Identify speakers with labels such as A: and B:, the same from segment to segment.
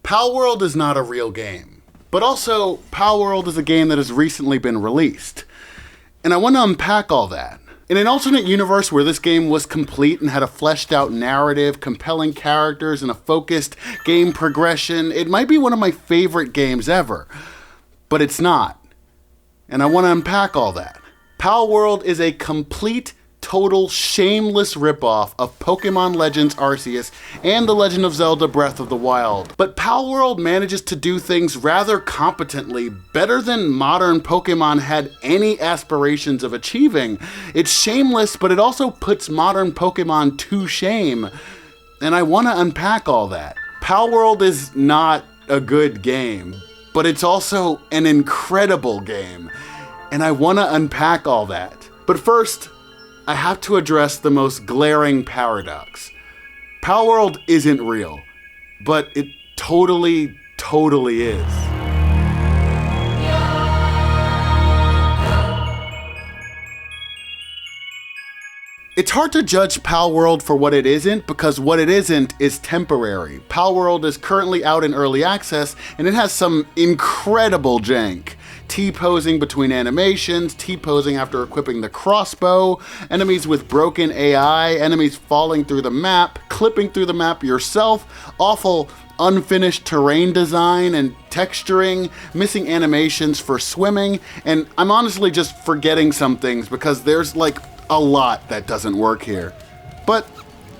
A: Palworld is not a real game, but also Palworld is a game that has recently been released. And I want to unpack all that. In an alternate universe where this game was complete and had a fleshed out narrative, compelling characters, and a focused game progression, it might be one of my favorite games ever. But it's not. And I want to unpack all that. Palworld is a complete, total, shameless ripoff of Pokemon Legends Arceus and The Legend of Zelda Breath of the Wild. But Palworld manages to do things rather competently, better than modern Pokemon had any aspirations of achieving. It's shameless, but it also puts modern Pokemon to shame. And I want to unpack all that. Palworld is not a good game, but it's also an incredible game. And I want to unpack all that. But first, I have to address the most glaring paradox. Palworld isn't real, but it totally is. It's hard to judge Palworld for what it isn't, because what it isn't is temporary. Palworld is currently out in early access, and it has some incredible jank. T-posing between animations, T-posing after equipping the crossbow, enemies with broken AI, enemies falling through the map, clipping through the map yourself, awful unfinished terrain design and texturing, missing animations for swimming, and I'm honestly just forgetting some things because there's like a lot that doesn't work here. But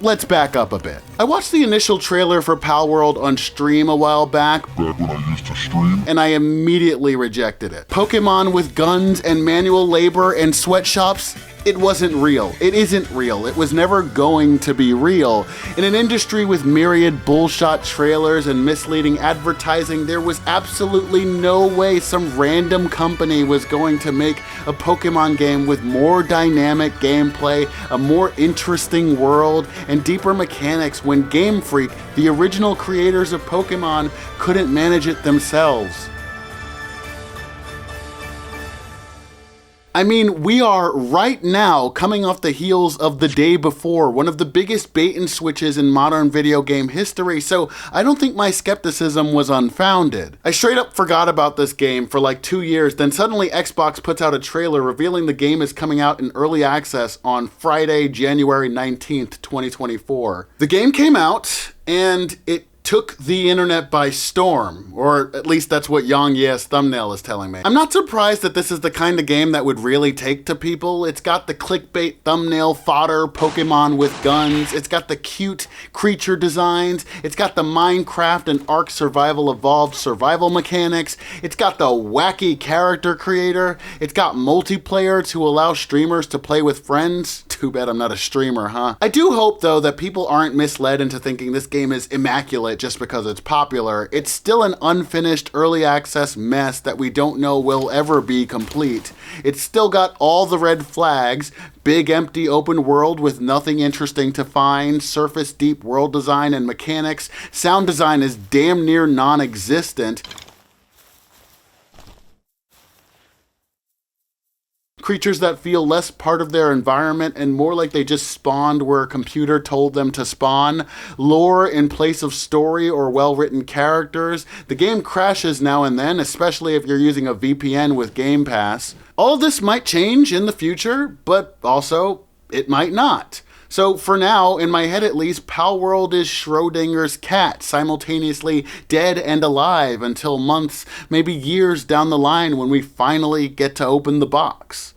A: let's back up a bit. I watched the initial trailer for Palworld on stream a while back when I used to stream, and I immediately rejected it. Pokemon with guns and manual labor and sweatshops, it wasn't real. It isn't real. It was never going to be real. In an industry with myriad bullshot trailers and misleading advertising, there was absolutely no way some random company was going to make a Pokemon game with more dynamic gameplay, a more interesting world, and deeper mechanics when Game Freak, the original creators of Pokemon, couldn't manage it themselves. I mean, we are right now coming off the heels of The Day Before, one of the biggest bait and switches in modern video game history, so I don't think my skepticism was unfounded. I straight up forgot about this game for like 2 years, then suddenly Xbox puts out a trailer revealing the game is coming out in early access on Friday, January 19th, 2024. The game came out, and it took the internet by storm, or at least that's what Yang Ye's thumbnail is telling me. I'm not surprised that this is the kind of game that would really take to people. It's got the clickbait thumbnail fodder Pokemon with guns, it's got the cute creature designs, it's got the Minecraft and Ark Survival Evolved survival mechanics, it's got the wacky character creator, it's got multiplayer to allow streamers to play with friends. Too bad I'm not a streamer, huh? I do hope though that people aren't misled into thinking this game is immaculate just because it's popular. It's still an unfinished early access mess that we don't know will ever be complete. It's still got all the red flags, big empty open world with nothing interesting to find, surface deep world design and mechanics, sound design is damn near non-existent. Creatures that feel less part of their environment and more like they just spawned where a computer told them to spawn. Lore in place of story or well-written characters. The game crashes now and then, especially if you're using a VPN with Game Pass. All of this might change in the future, but also it might not. So for now, in my head at least, Palworld is Schrodinger's cat, simultaneously dead and alive until months, maybe years down the line when we finally get to open the box.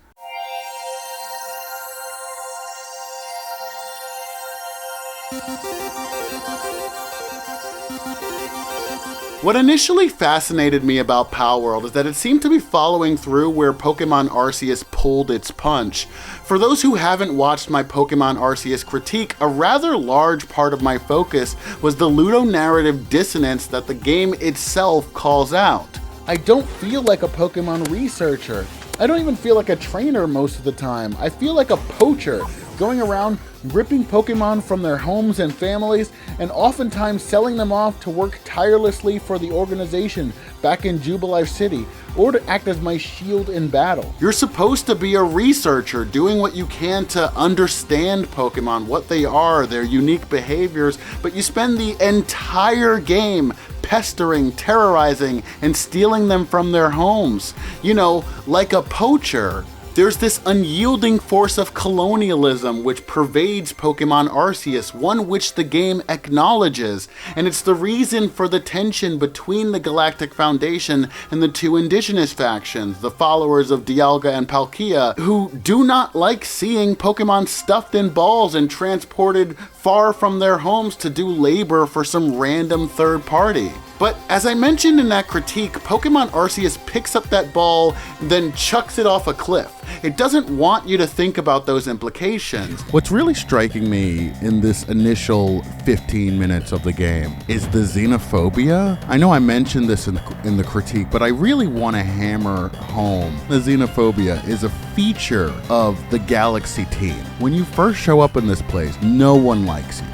A: What initially fascinated me about Palworld is that it seemed to be following through where Pokemon Arceus pulled its punch. For those who haven't watched my Pokemon Arceus critique, a rather large part of my focus was the Ludo-Narrative dissonance that the game itself calls out. I don't feel like a Pokemon researcher. I don't even feel like a trainer most of the time. I feel like a poacher, going around ripping Pokemon from their homes and families and oftentimes selling them off to work tirelessly for the organization back in Jubilife City, or to act as my shield in battle. You're supposed to be a researcher, doing what you can to understand Pokemon, what they are, their unique behaviors, but you spend the entire game pestering, terrorizing, and stealing them from their homes. You know, like a poacher. There's this unyielding force of colonialism which pervades Pokemon Arceus, one which the game acknowledges, and it's the reason for the tension between the Galactic Foundation and the two indigenous factions, the followers of Dialga and Palkia, who do not like seeing Pokemon stuffed in balls and transported far from their homes to do labor for some random third party. But as I mentioned in that critique, Pokemon Arceus picks up that ball, then chucks it off a cliff. It doesn't want you to think about those implications. What's really striking me in this initial 15 minutes of the game is the xenophobia. I know I mentioned this in the critique, but I really want to hammer home the xenophobia is a feature of the Galaxy team. When you first show up in this place, no one likes you.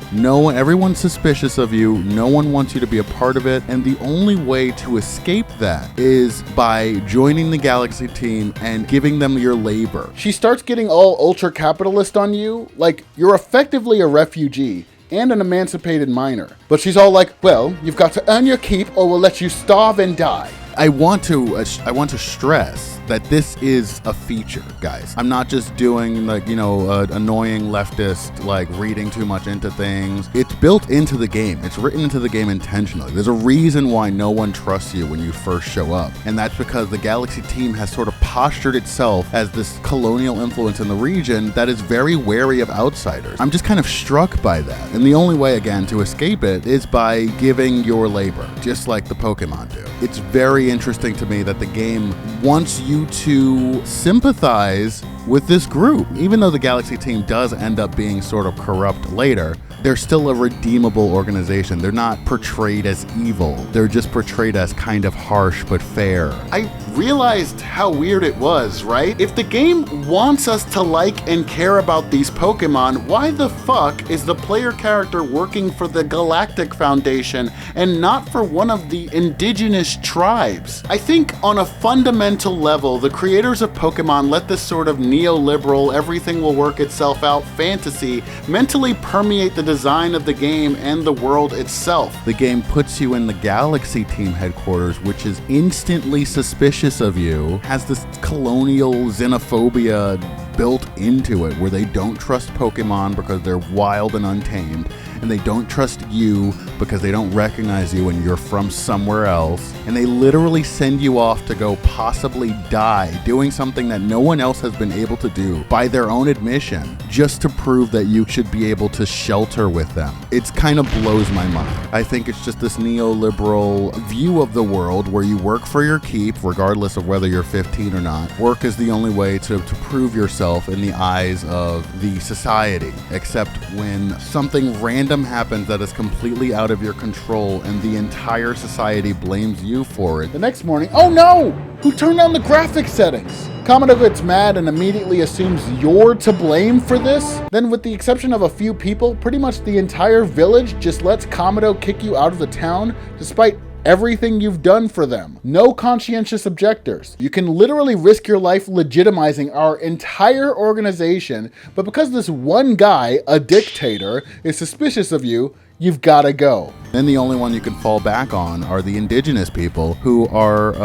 A: Everyone's suspicious of you, no one wants you to be a part of it, and the only way to escape that is by joining the Galaxy team and giving them your labor. She starts getting all ultra-capitalist on you, like you're effectively a refugee and an emancipated minor. But she's all like, well, you've got to earn your keep or we'll let you starve and die. I want to stress that this is a feature, guys. I'm not just doing like, annoying leftist, like reading too much into things. It's built into the game. It's written into the game intentionally. There's a reason why no one trusts you when you first show up. And that's because the Galaxy team has sort of postured itself as this colonial influence in the region that is very wary of outsiders. I'm just kind of struck by that. And the only way, again, to escape it is by giving your labor, just like the Pokemon do. It's very interesting to me that the game wants you to sympathize with this group. Even though the Galaxy team does end up being sort of corrupt later, they're still a redeemable organization. They're not portrayed as evil. They're just portrayed as kind of harsh but fair. I realized how weird it was, right? If the game wants us to like and care about these Pokemon, why the fuck is the player character working for the Galactic Foundation and not for one of the indigenous tribes? I think on a fundamental level, the creators of Pokemon let this sort of neoliberal, everything will work itself out fantasy mentally permeate the design of the game and the world itself. The game puts you in the Galaxy team headquarters, which is instantly suspicious of you, has this colonial xenophobia built into it where they don't trust Pokemon because they're wild and untamed, and they don't trust you because they don't recognize you and you're from somewhere else, and they literally send you off to go possibly die doing something that no one else has been able to do by their own admission, just to prove that you should be able to shelter with them. It kind of blows my mind. I think it's just this neoliberal view of the world where you work for your keep regardless of whether you're 15 or not. Work is the only way to prove yourself in the eyes of the society, except when something random happens that is completely out of your control and the entire society blames you for it. The next morning, oh no! Who turned on the graphic settings? Kamado gets mad and immediately assumes you're to blame for this. Then with the exception of a few people, pretty much the entire village just lets Kamado kick you out of the town despite everything you've done for them. No conscientious objectors. You can literally risk your life legitimizing our entire organization, but because this one guy, a dictator, is suspicious of you, you've gotta go. Then the only one you can fall back on are the indigenous people who are,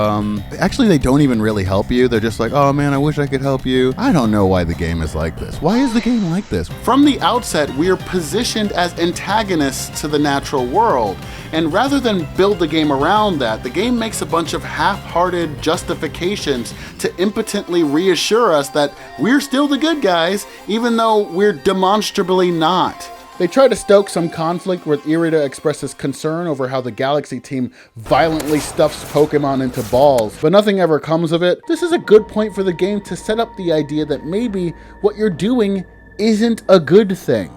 A: actually they don't even really help you. They're just like, oh man, I wish I could help you. I don't know why the game is like this. Why is the game like this? From the outset, we are positioned as antagonists to the natural world. And rather than build the game around that, the game makes a bunch of half-hearted justifications to impotently reassure us that we're still the good guys, even though we're demonstrably not. They try to stoke some conflict where Irida expresses concern over how the Galaxy team violently stuffs Pokemon into balls, but nothing ever comes of it. This is a good point for the game to set up the idea that maybe what you're doing isn't a good thing.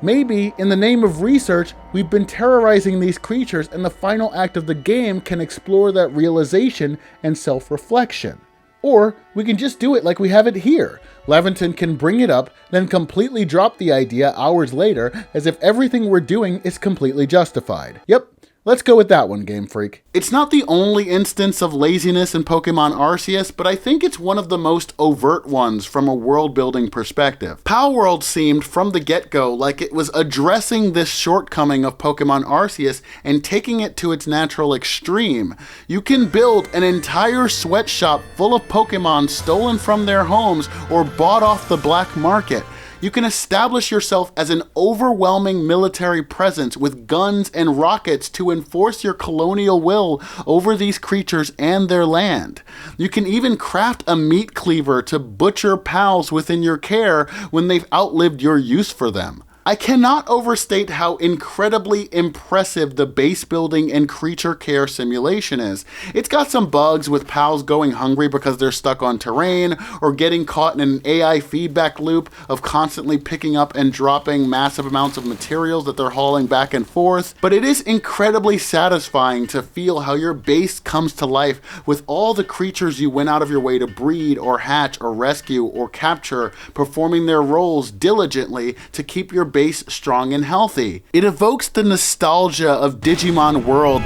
A: Maybe, in the name of research, we've been terrorizing these creatures and the final act of the game can explore that realization and self-reflection. Or we can just do it like we have it here. Levinton can bring it up, then completely drop the idea hours later as if everything we're doing is completely justified. Yep, Let's go with that one, Game Freak. It's not the only instance of laziness in Pokemon Arceus, but I think it's one of the most overt ones from a world-building perspective. Palworld seemed, from the get-go, like it was addressing this shortcoming of Pokemon Arceus and taking it to its natural extreme. You can build an entire sweatshop full of Pokemon stolen from their homes or bought off the black market. You can establish yourself as an overwhelming military presence with guns and rockets to enforce your colonial will over these creatures and their land. You can even craft a meat cleaver to butcher pals within your care when they've outlived your use for them. I cannot overstate how incredibly impressive the base building and creature care simulation is. It's got some bugs with pals going hungry because they're stuck on terrain, or getting caught in an AI feedback loop of constantly picking up and dropping massive amounts of materials that they're hauling back and forth. But it is incredibly satisfying to feel how your base comes to life with all the creatures you went out of your way to breed or hatch or rescue or capture, performing their roles diligently to keep your base strong and healthy. It evokes the nostalgia of Digimon World,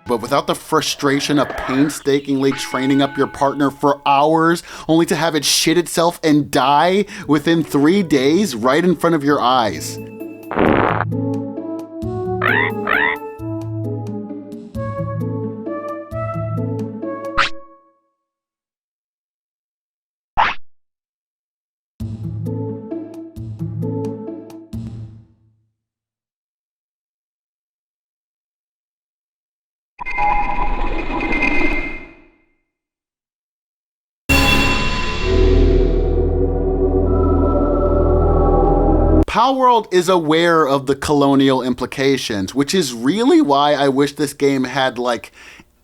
A: but without the frustration of painstakingly training up your partner for hours only to have it shit itself and die within 3 days right in front of your eyes. Palworld is aware of the colonial implications, which is really why I wish this game had, like,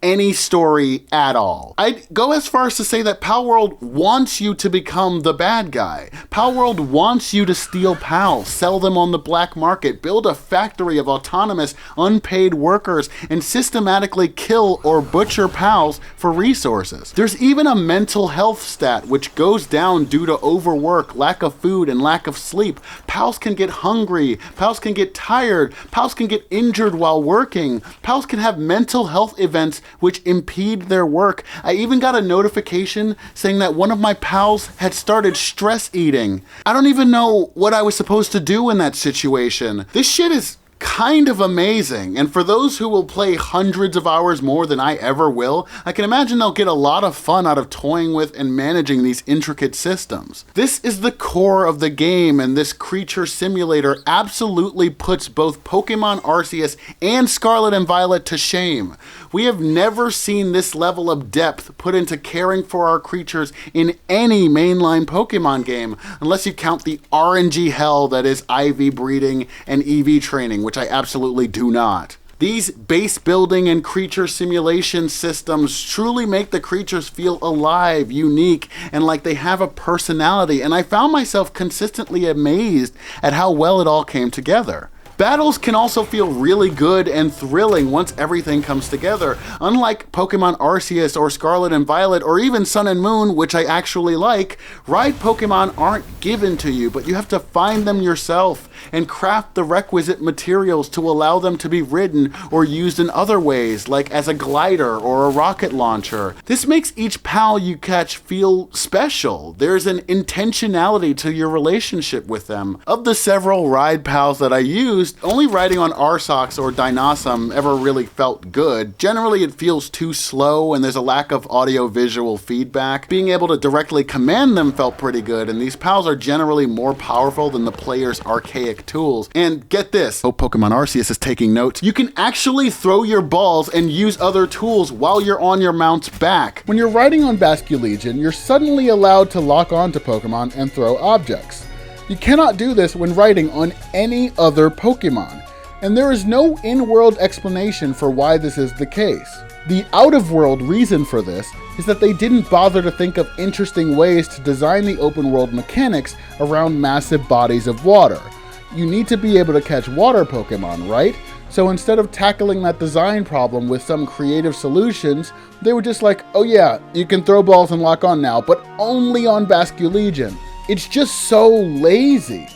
A: any story at all. I'd go as far as to say that Palworld wants you to become the bad guy. Palworld wants you to steal pals, sell them on the black market, build a factory of autonomous, unpaid workers, and systematically kill or butcher pals for resources. There's even a mental health stat which goes down due to overwork, lack of food, and lack of sleep. Pals can get hungry, pals can get tired, pals can get injured while working, pals can have mental health events which impede their work. I even got a notification saying that one of my pals had started stress eating. I don't even know what I was supposed to do in that situation. This shit is kind of amazing, and for those who will play hundreds of hours more than I ever will, I can imagine they'll get a lot of fun out of toying with and managing these intricate systems. This is the core of the game, and this creature simulator absolutely puts both Pokemon Arceus and Scarlet and Violet to shame. We have never seen this level of depth put into caring for our creatures in any mainline Pokemon game, unless you count the RNG hell that is IV breeding and EV training, which I absolutely do not. These base building and creature simulation systems truly make the creatures feel alive, unique, and like they have a personality, and I found myself consistently amazed at how well it all came together. Battles can also feel really good and thrilling once everything comes together. Unlike Pokemon Arceus or Scarlet and Violet or even Sun and Moon, which I actually like, ride Pokemon aren't given to you, but you have to find them yourself and craft the requisite materials to allow them to be ridden or used in other ways, like as a glider or a rocket launcher. This makes each pal you catch feel special. There's an intentionality to your relationship with them. Of the several ride pals that I used, only riding on Arsox or Dynasum ever really felt good. Generally, it feels too slow and there's a lack of audio-visual feedback. Being able to directly command them felt pretty good, and these pals are generally more powerful than the player's archaic tools. And get this, hope Pokemon Arceus is taking notes, you can actually throw your balls and use other tools while you're on your mount's back. When you're riding on Basculegion, you're suddenly allowed to lock onto Pokemon and throw objects. You cannot do this when riding on any other Pokemon, and there is no in-world explanation for why this is the case. The out-of-world reason for this is that they didn't bother to think of interesting ways to design the open-world mechanics around massive bodies of water. You need to be able to catch water Pokemon, right? So instead of tackling that design problem with some creative solutions, they were just like, oh yeah, you can throw balls and lock on now, but only on Basculegion. It's just so lazy.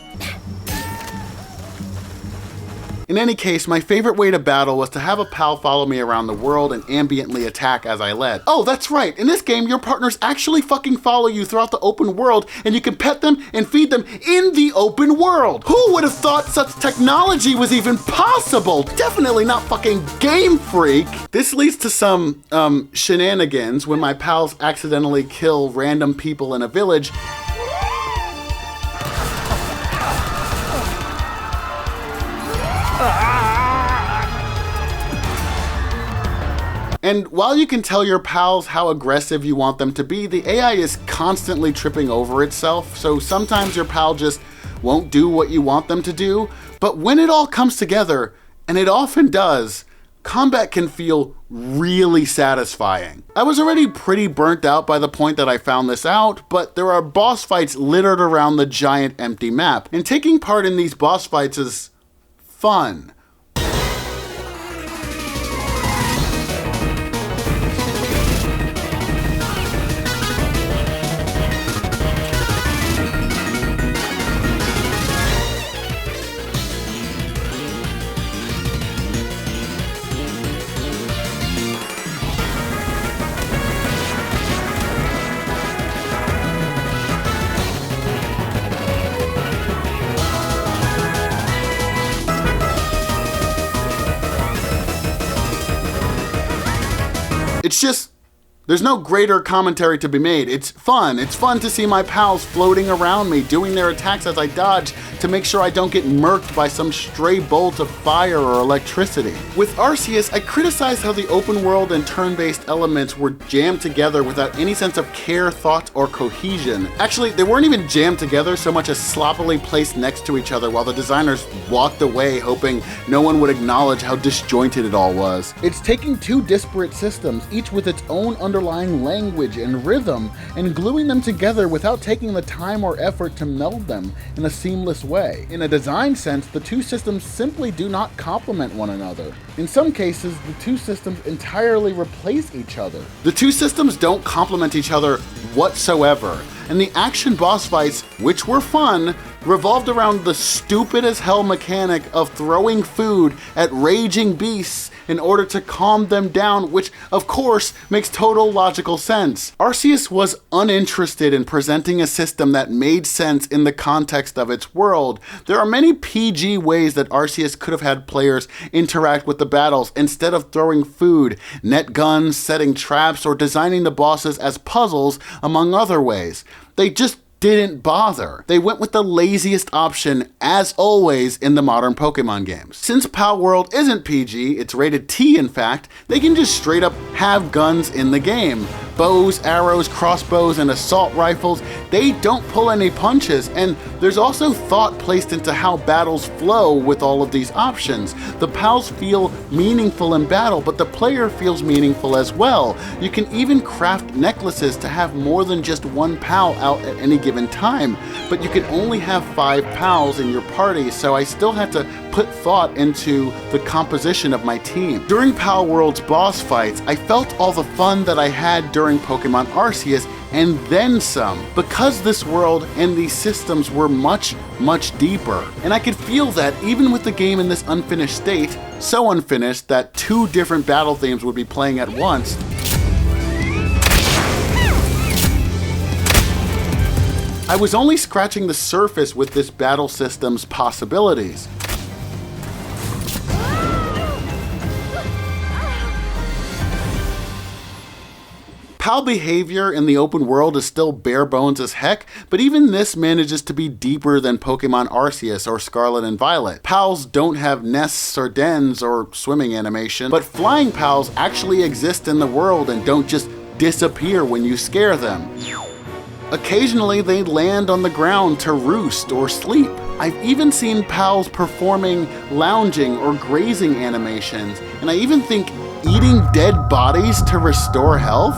A: In any case, my favorite way to battle was to have a pal follow me around the world and ambiently attack as I led. Oh, that's right, in this game, your partners actually fucking follow you throughout the open world, and you can pet them and feed them in the open world. Who would have thought such technology was even possible? Definitely not fucking Game Freak. This leads to some, shenanigans when my pals accidentally kill random people in a village. And while you can tell your pals how aggressive you want them to be, the AI is constantly tripping over itself, so sometimes your pal just won't do what you want them to do. But when it all comes together, and it often does, combat can feel really satisfying. I was already pretty burnt out by the point that I found this out, but there are boss fights littered around the giant empty map, and taking part in these boss fights is fun. It's just, there's no greater commentary to be made. It's fun. It's fun to see my pals floating around me, doing their attacks as I dodge to make sure I don't get murked by some stray bolt of fire or electricity. With Arceus, I criticized how the open world and turn-based elements were jammed together without any sense of care, thought, or cohesion. Actually, they weren't even jammed together so much as sloppily placed next to each other while the designers walked away hoping no one would acknowledge how disjointed it all was. It's taking two disparate systems, each with its own underlying language and rhythm, and gluing them together without taking the time or effort to meld them in a seamless way. In a design sense, the two systems simply do not complement one another. In some cases, the two systems entirely replace each other. The two systems don't complement each other whatsoever, and the action boss fights, which were fun, revolved around the stupid as hell mechanic of throwing food at raging beasts in order to calm them down, which of course makes total logical sense. Arceus was uninterested in presenting a system that made sense in the context of its world. There are many PG ways that Arceus could have had players interact with the battles instead of throwing food, net guns, setting traps, or designing the bosses as puzzles, among other ways. They just didn't bother. They went with the laziest option, as always, in the modern Pokemon games. Since Palworld isn't PG, it's rated T in fact, they can just straight up have guns in the game. Bows, arrows, crossbows, and assault rifles, they don't pull any punches, and there's also thought placed into how battles flow with all of these options. The pals feel meaningful in battle, but the player feels meaningful as well. You can even craft necklaces to have more than just one pal out at any given time, but you can only have 5 pals in your party, so I still had to put thought into the composition of my team. During Palworld's boss fights, I felt all the fun that I had during Pokemon Arceus and then some, because this world and these systems were much, much deeper. And I could feel that even with the game in this unfinished state, so unfinished that 2 different battle themes would be playing at once, I was only scratching the surface with this battle system's possibilities. Pal behavior in the open world is still bare bones as heck, but even this manages to be deeper than Pokemon Arceus or Scarlet and Violet. Pals don't have nests or dens or swimming animation, but flying pals actually exist in the world and don't just disappear when you scare them. Occasionally they land on the ground to roost or sleep. I've even seen pals performing lounging or grazing animations, and I even think eating dead bodies to restore health?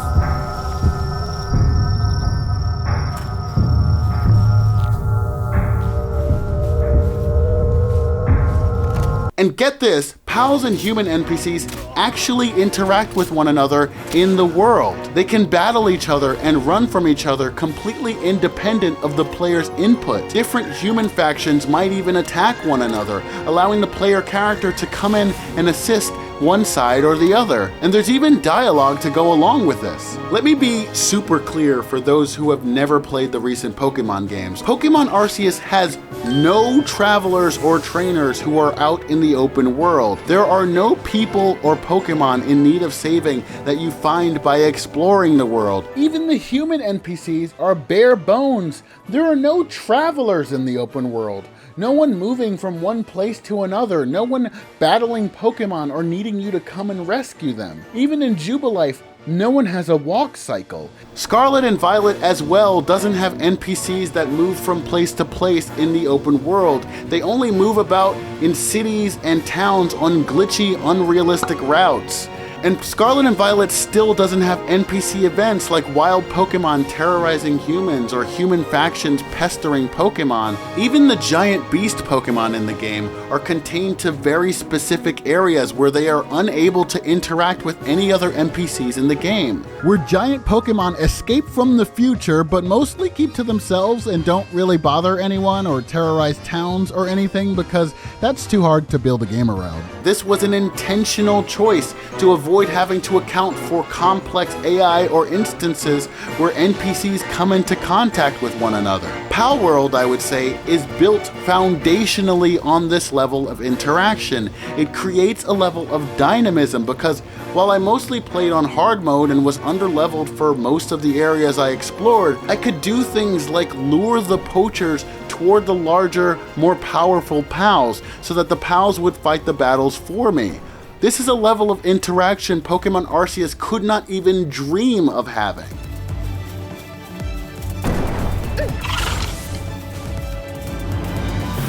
A: And get this, Pals and human NPCs actually interact with one another in the world. They can battle each other and run from each other completely independent of the player's input. Different human factions might even attack one another, allowing the player character to come in and assist one side or the other. And there's even dialogue to go along with this. Let me be super clear for those who have never played the recent Pokemon games. Pokemon Arceus has no travelers or trainers who are out in the open world. There are no people or Pokemon in need of saving that you find by exploring the world. Even the human NPCs are bare bones. There are no travelers in the open world. No one moving from one place to another, no one battling Pokemon or needing you to come and rescue them. Even in Jubilife, no one has a walk cycle. Scarlet and Violet as well doesn't have NPCs that move from place to place in the open world. They only move about in cities and towns on glitchy, unrealistic routes. And Scarlet and Violet still doesn't have NPC events like wild Pokemon terrorizing humans or human factions pestering Pokemon. Even the giant beast Pokemon in the game are contained to very specific areas where they are unable to interact with any other NPCs in the game. Where giant Pokemon escape from the future but mostly keep to themselves and don't really bother anyone or terrorize towns or anything because that's too hard to build a game around. This was an intentional choice to avoid having to account for complex AI or instances where NPCs come into contact with one another. Palworld, I would say, is built foundationally on this level of interaction. It creates a level of dynamism because while I mostly played on hard mode and was underleveled for most of the areas I explored, I could do things like lure the poachers toward the larger, more powerful pals so that the pals would fight the battles for me. This is a level of interaction Pokemon Arceus could not even dream of having.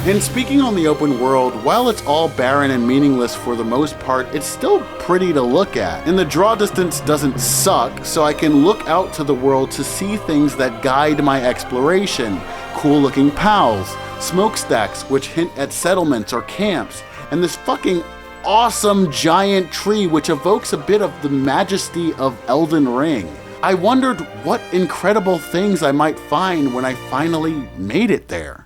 A: And speaking on the open world, while it's all barren and meaningless for the most part, it's still pretty to look at. And the draw distance doesn't suck, so I can look out to the world to see things that guide my exploration. Cool looking pals, smokestacks which hint at settlements or camps, and this fucking awesome giant tree which evokes a bit of the majesty of Elden Ring. I wondered what incredible things I might find when I finally made it there.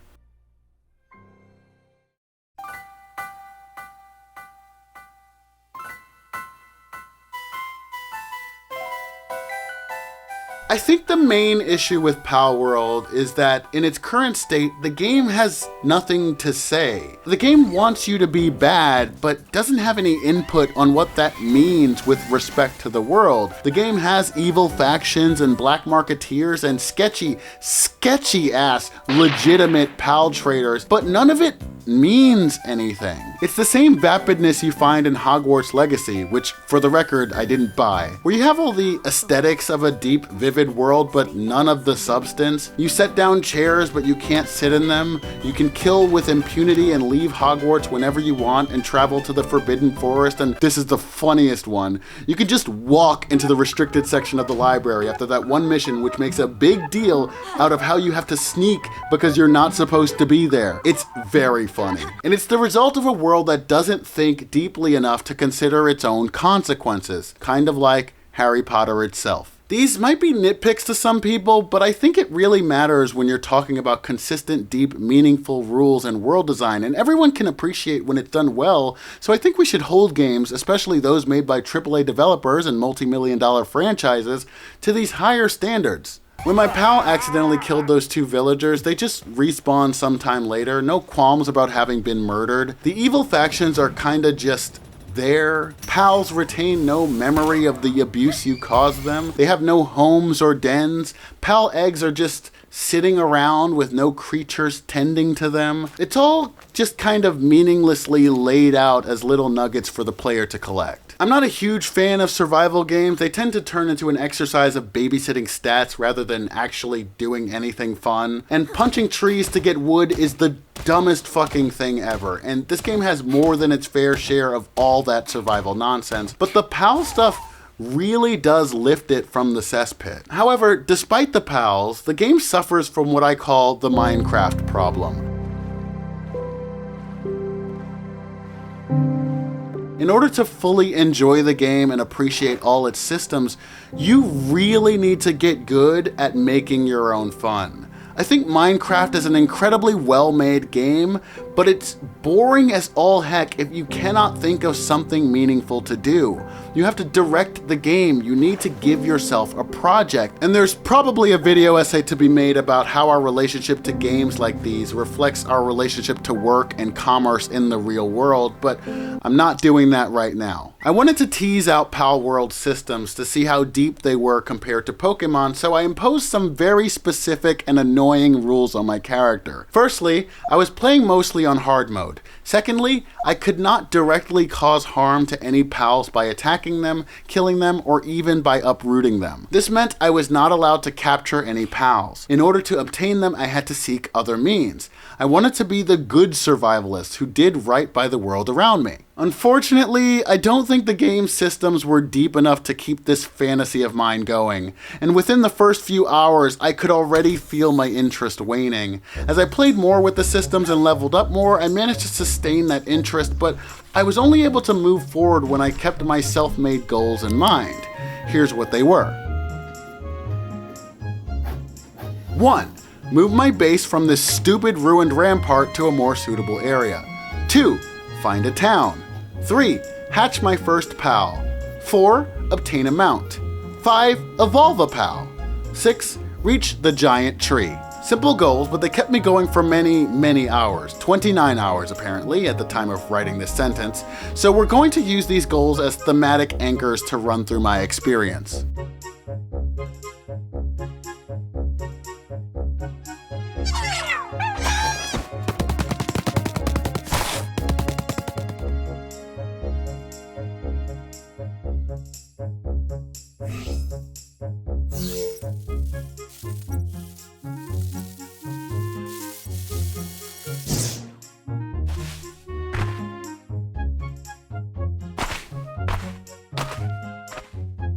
A: I think the main issue with Palworld is that in its current state, the game has nothing to say. The game wants you to be bad, but doesn't have any input on what that means with respect to the world. The game has evil factions and black marketeers and sketchy ass legitimate pal traders, but none of it means anything. It's the same vapidness you find in Hogwarts Legacy, which, for the record, I didn't buy, where you have all the aesthetics of a deep, vivid world, but none of the substance. You set down chairs, but you can't sit in them. You can kill with impunity and leave Hogwarts whenever you want and travel to the Forbidden Forest, and this is the funniest one. You can just walk into the restricted section of the library after that one mission, which makes a big deal out of how you have to sneak because you're not supposed to be there. It's very funny. And it's the result of a world that doesn't think deeply enough to consider its own consequences, kind of like Harry Potter itself. These might be nitpicks to some people, but I think it really matters when you're talking about consistent, deep, meaningful rules and world design, and everyone can appreciate when it's done well, so I think we should hold games, especially those made by AAA developers and multi-million-dollar franchises, to these higher standards. When my pal accidentally killed those two villagers, they just respawn sometime later, no qualms about having been murdered. The evil factions are kinda just there. Pals retain no memory of the abuse you caused them. They have no homes or dens. Pal eggs are just sitting around with no creatures tending to them. It's all just kind of meaninglessly laid out as little nuggets for the player to collect. I'm not a huge fan of survival games. They tend to turn into an exercise of babysitting stats rather than actually doing anything fun. And punching trees to get wood is the dumbest fucking thing ever. And this game has more than its fair share of all that survival nonsense. But the PAL stuff really does lift it from the cesspit. However, despite the PALs, the game suffers from what I call the Minecraft problem. In order to fully enjoy the game and appreciate all its systems, you really need to get good at making your own fun. I think Minecraft is an incredibly well-made game, but it's boring as all heck if you cannot think of something meaningful to do. You have to direct the game, you need to give yourself a project. And there's probably a video essay to be made about how our relationship to games like these reflects our relationship to work and commerce in the real world, but I'm not doing that right now. I wanted to tease out Palworld systems to see how deep they were compared to Pokemon, so I imposed some very specific and annoying rules on my character. Firstly, I was playing mostly on hard mode. Secondly, I could not directly cause harm to any pals by attacking them, killing them, or even by uprooting them. This meant I was not allowed to capture any pals. In order to obtain them, I had to seek other means. I wanted to be the good survivalist who did right by the world around me. Unfortunately, I don't think the game's systems were deep enough to keep this fantasy of mine going, and within the first few hours, I could already feel my interest waning. As I played more with the systems and leveled up more, I managed to sustain that interest, but I was only able to move forward when I kept my self-made goals in mind. Here's what they were. 1. Move my base from this stupid ruined rampart to a more suitable area. 2. Find a town. 3. Hatch my first pal. 4. Obtain a mount. 5. Evolve a pal. 6. Reach the giant tree. Simple goals, but they kept me going for many, many hours. 29 hours, apparently, at the time of writing this sentence. So we're going to use these goals as thematic anchors to run through my experience.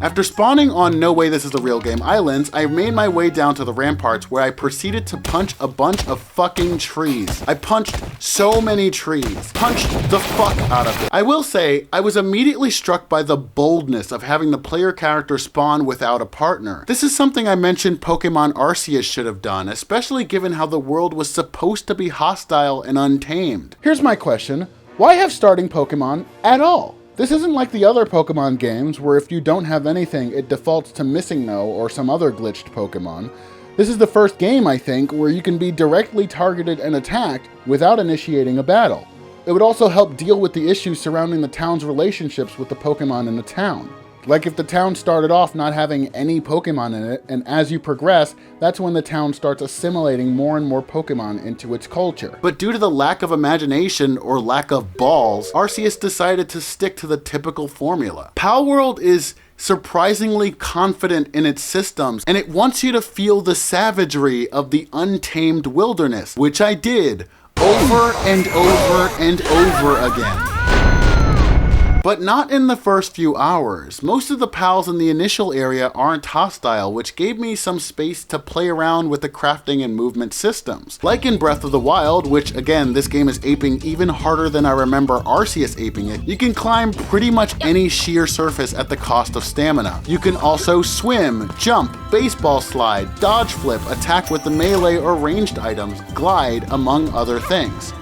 A: After spawning on No Way This Is a Real Game Islands, I made my way down to the ramparts where I proceeded to punch a bunch of fucking trees. I punched so many trees. Punched the fuck out of it. I will say, I was immediately struck by the boldness of having the player character spawn without a partner. This is something I mentioned Pokemon Arceus should have done, especially given how the world was supposed to be hostile and untamed. Here's my question. Why have starting Pokemon at all? This isn't like the other Pokemon games where if you don't have anything, it defaults to Missing No or some other glitched Pokemon. This is the first game, I think, where you can be directly targeted and attacked without initiating a battle. It would also help deal with the issues surrounding the town's relationships with the Pokemon in the town. Like if the town started off not having any Pokemon in it, and as you progress, that's when the town starts assimilating more and more Pokemon into its culture. But due to the lack of imagination or lack of balls, Arceus decided to stick to the typical formula. Palworld is surprisingly confident in its systems, and it wants you to feel the savagery of the untamed wilderness, which I did over and over and over again. But not in the first few hours. Most of the pals in the initial area aren't hostile, which gave me some space to play around with the crafting and movement systems. Like in Breath of the Wild, which again, this game is aping even harder than I remember Arceus aping it, you can climb pretty much any sheer surface at the cost of stamina. You can also swim, jump, baseball slide, dodge flip, attack with the melee or ranged items, glide, among other things.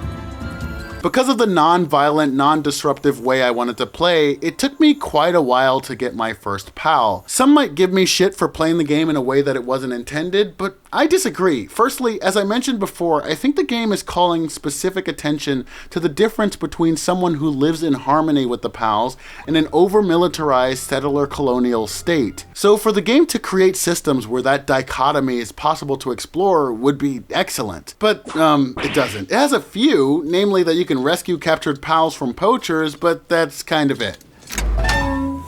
A: Because of the non-violent, non-disruptive way I wanted to play, it took me quite a while to get my first pal. Some might give me shit for playing the game in a way that it wasn't intended, but I disagree. Firstly, as I mentioned before, I think the game is calling specific attention to the difference between someone who lives in harmony with the pals and an over-militarized settler colonial state. So for the game to create systems where that dichotomy is possible to explore would be excellent. But, it doesn't. It has a few, namely that you can rescue captured pals from poachers, but that's kind of it.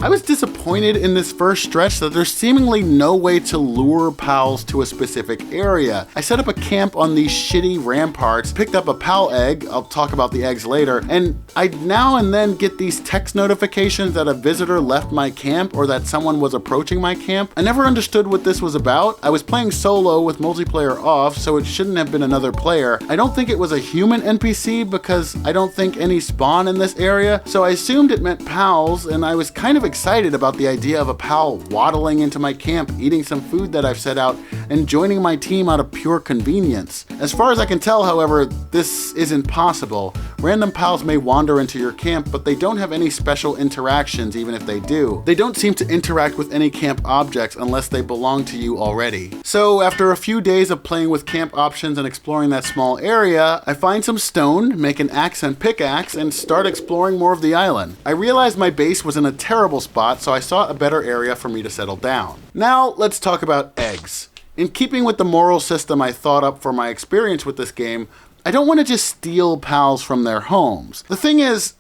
A: I was disappointed in this first stretch that there's seemingly no way to lure pals to a specific area. I set up a camp on these shitty ramparts, picked up a pal egg, I'll talk about the eggs later, and I'd now and then get these text notifications that a visitor left my camp or that someone was approaching my camp. I never understood what this was about. I was playing solo with multiplayer off, so it shouldn't have been another player. I don't think it was a human NPC because I don't think any spawn in this area, so I assumed it meant pals, and I was kind of excited about the idea of a pal waddling into my camp, eating some food that I've set out, and joining my team out of pure convenience. As far as I can tell, however, this isn't possible. Random pals may wander into your camp, but they don't have any special interactions even if they do. They don't seem to interact with any camp objects unless they belong to you already. So after a few days of playing with camp options and exploring that small area, I find some stone, make an axe and pickaxe, and start exploring more of the island. I realized my base was in a terrible spot, so I sought a better area for me to settle down. Now let's talk about eggs. In keeping with the moral system I thought up for my experience with this game, I don't want to just steal pals from their homes. The thing is,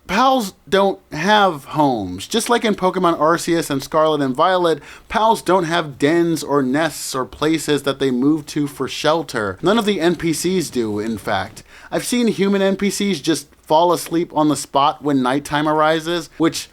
A: pals don't have homes. Just like in Pokemon Arceus and Scarlet and Violet, pals don't have dens or nests or places that they move to for shelter. None of the NPCs do, in fact. I've seen human NPCs just fall asleep on the spot when nighttime arises, which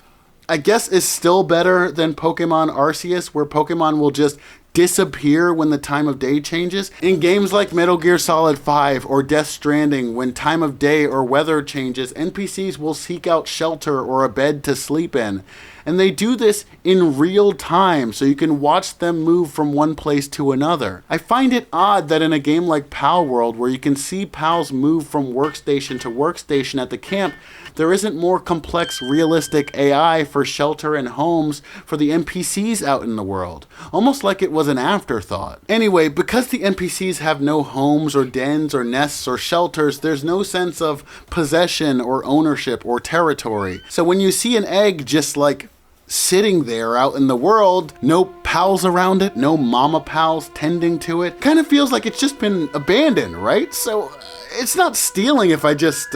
A: I guess is still better than Pokemon Arceus, where Pokemon will just disappear when the time of day changes. In games like Metal Gear Solid 5 or Death Stranding, when time of day or weather changes, NPCs will seek out shelter or a bed to sleep in. And they do this in real time, so you can watch them move from one place to another. I find it odd that in a game like Palworld, where you can see pals move from workstation to workstation at the camp, there isn't more complex, realistic AI for shelter and homes for the NPCs out in the world. Almost like it was an afterthought. Anyway, because the NPCs have no homes or dens or nests or shelters, there's no sense of possession or ownership or territory. So when you see an egg just like sitting there out in the world, no pals around it, no mama pals tending to it, kind of feels like it's just been abandoned, right? So it's not stealing if I just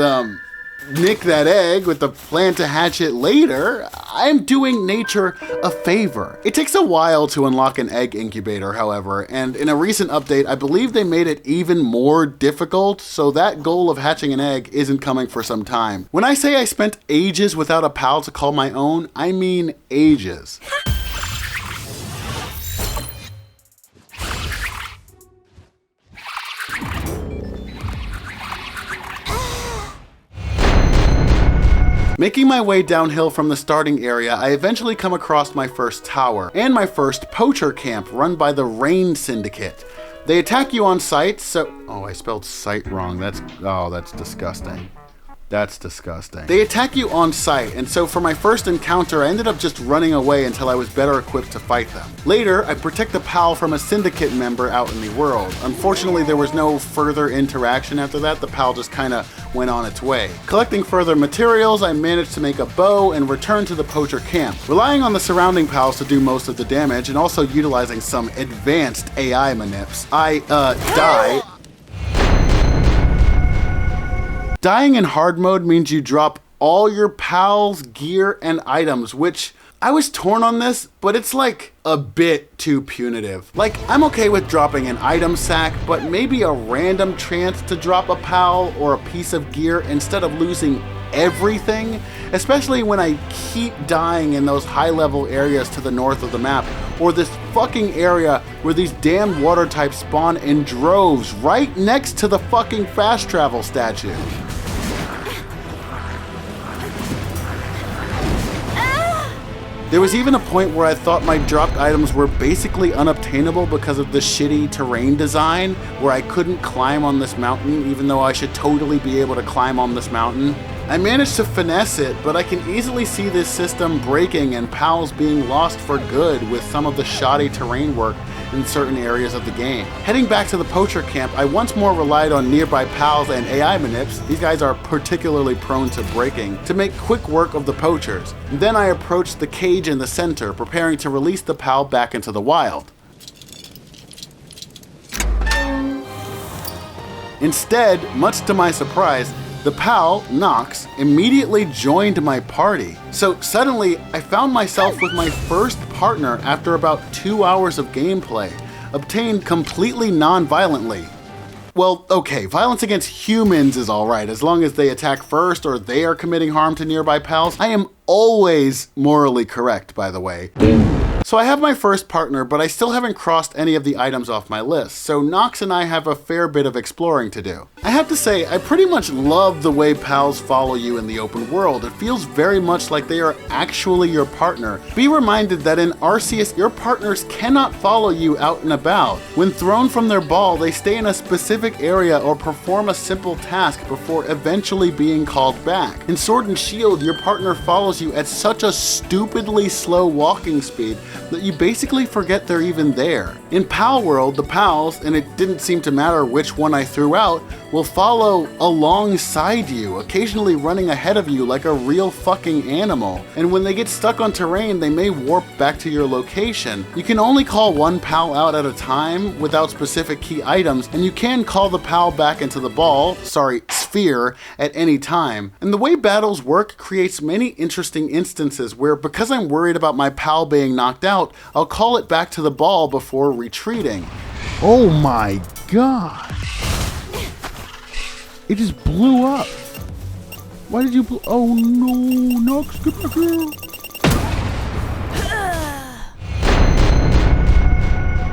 A: nick that egg with the plan to hatch it later. I'm doing nature a favor. It takes a while to unlock an egg incubator, however, and in a recent update, I believe they made it even more difficult, so that goal of hatching an egg isn't coming for some time. When I say I spent ages without a pal to call my own, I mean ages. Making my way downhill from the starting area, I eventually come across my first tower, and my first poacher camp run by the Rain Syndicate. They attack you on sight, so... Oh, I spelled sight wrong. That's disgusting. That's disgusting. They attack you on sight, and so for my first encounter, I ended up just running away until I was better equipped to fight them. Later, I protect a pal from a syndicate member out in the world. Unfortunately, there was no further interaction after that. The pal just kinda went on its way. Collecting further materials, I managed to make a bow and return to the poacher camp. Relying on the surrounding pals to do most of the damage, and also utilizing some advanced AI manips, I die. Dying in hard mode means you drop all your pals' gear and items, which I was torn on this, but it's like a bit too punitive. Like, I'm okay with dropping an item sack, but maybe a random chance to drop a pal or a piece of gear instead of losing everything, especially when I keep dying in those high-level areas to the north of the map, or this fucking area where these damn water types spawn in droves right next to the fucking fast travel statue. There was even a point where I thought my dropped items were basically unobtainable because of the shitty terrain design, where I couldn't climb on this mountain even though I should totally be able to climb on this mountain. I managed to finesse it, but I can easily see this system breaking and pals being lost for good with some of the shoddy terrain work in certain areas of the game. Heading back to the poacher camp, I once more relied on nearby pals and AI manips, these guys are particularly prone to breaking, to make quick work of the poachers. Then I approached the cage in the center, preparing to release the pal back into the wild. Instead, much to my surprise, the pal, Nox, immediately joined my party. So suddenly, I found myself with my first partner after about 2 hours of gameplay, obtained completely non-violently. Well, okay, violence against humans is alright, as long as they attack first or they are committing harm to nearby pals. I am always morally correct, by the way. So I have my first partner, but I still haven't crossed any of the items off my list, so Nox and I have a fair bit of exploring to do. I have to say, I pretty much love the way pals follow you in the open world. It feels very much like they are actually your partner. Be reminded that in Arceus, your partners cannot follow you out and about. When thrown from their ball, they stay in a specific area or perform a simple task before eventually being called back. In Sword and Shield, your partner follows you at such a stupidly slow walking speed that you basically forget they're even there. In Palworld, the pals, and it didn't seem to matter which one I threw out, will follow alongside you, occasionally running ahead of you like a real fucking animal. And when they get stuck on terrain, they may warp back to your location. You can only call one pal out at a time without specific key items, and you can call the pal back into the sphere, at any time. And the way battles work creates many interesting instances where, because I'm worried about my pal being knocked out, I'll call it back to the ball before retreating.
B: Oh my god! It just blew up. Why did you oh no, Nox, get back here.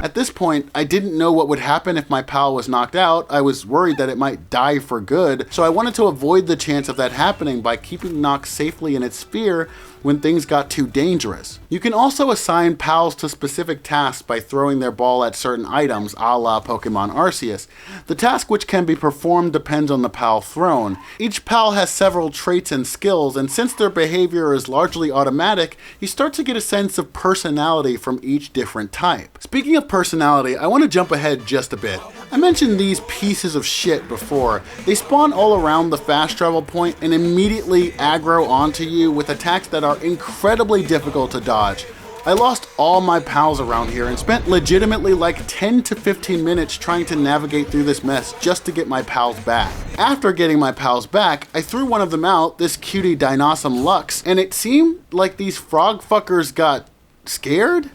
A: At this point, I didn't know what would happen if my pal was knocked out. I was worried that it might die for good, so I wanted to avoid the chance of that happening by keeping Nox safely in its sphere when things got too dangerous. You can also assign pals to specific tasks by throwing their ball at certain items, a la Pokemon Arceus. The task which can be performed depends on the pal thrown. Each pal has several traits and skills, and since their behavior is largely automatic, you start to get a sense of personality from each different type. Speaking of personality, I want to jump ahead just a bit. I mentioned these pieces of shit before. They spawn all around the fast travel point and immediately aggro onto you with attacks that are incredibly difficult to dodge. I lost all my pals around here and spent legitimately like 10 to 15 minutes trying to navigate through this mess just to get my pals back. After getting my pals back, I threw one of them out, this cutie Dinossum Lux, and it seemed like these frog fuckers got scared?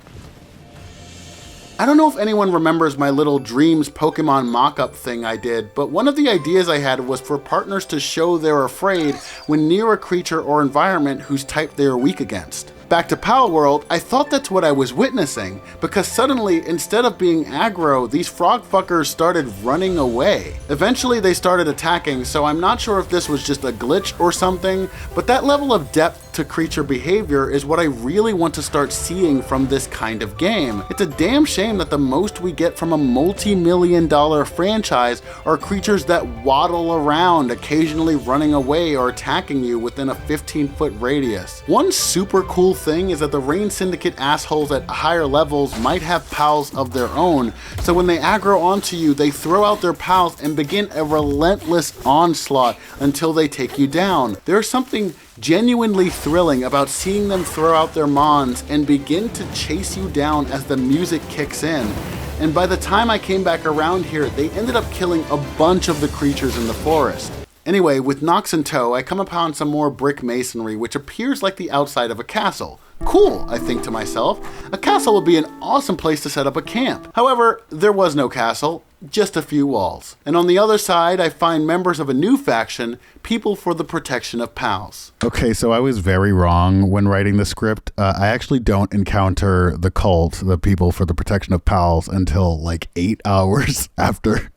A: I don't know if anyone remembers my little Dreams Pokemon mock-up thing I did, but one of the ideas I had was for partners to show they're afraid when near a creature or environment whose type they are weak against. Back to Palworld, I thought that's what I was witnessing, because suddenly, instead of being aggro, these frog fuckers started running away. Eventually they started attacking, so I'm not sure if this was just a glitch or something, but that level of depth to creature behavior is what I really want to start seeing from this kind of game. It's a damn shame that the most we get from a multi-million-dollar franchise are creatures that waddle around, occasionally running away or attacking you within a 15-foot radius. One super cool thing is that the Rain Syndicate assholes at higher levels might have pals of their own, so when they aggro onto you, they throw out their pals and begin a relentless onslaught until they take you down. There's something genuinely thrilling about seeing them throw out their mons and begin to chase you down as the music kicks in. And by the time I came back around here, they ended up killing a bunch of the creatures in the forest. Anyway, with Nox in tow, I come upon some more brick masonry which appears like the outside of a castle. Cool, I think to myself. A castle would be an awesome place to set up a camp. However, there was no castle, just a few walls. And on the other side, I find members of a new faction, People for the Protection of Pals.
B: Okay, so I was very wrong when writing the script. I actually don't encounter the cult, the People for the Protection of Pals, until like 8 hours after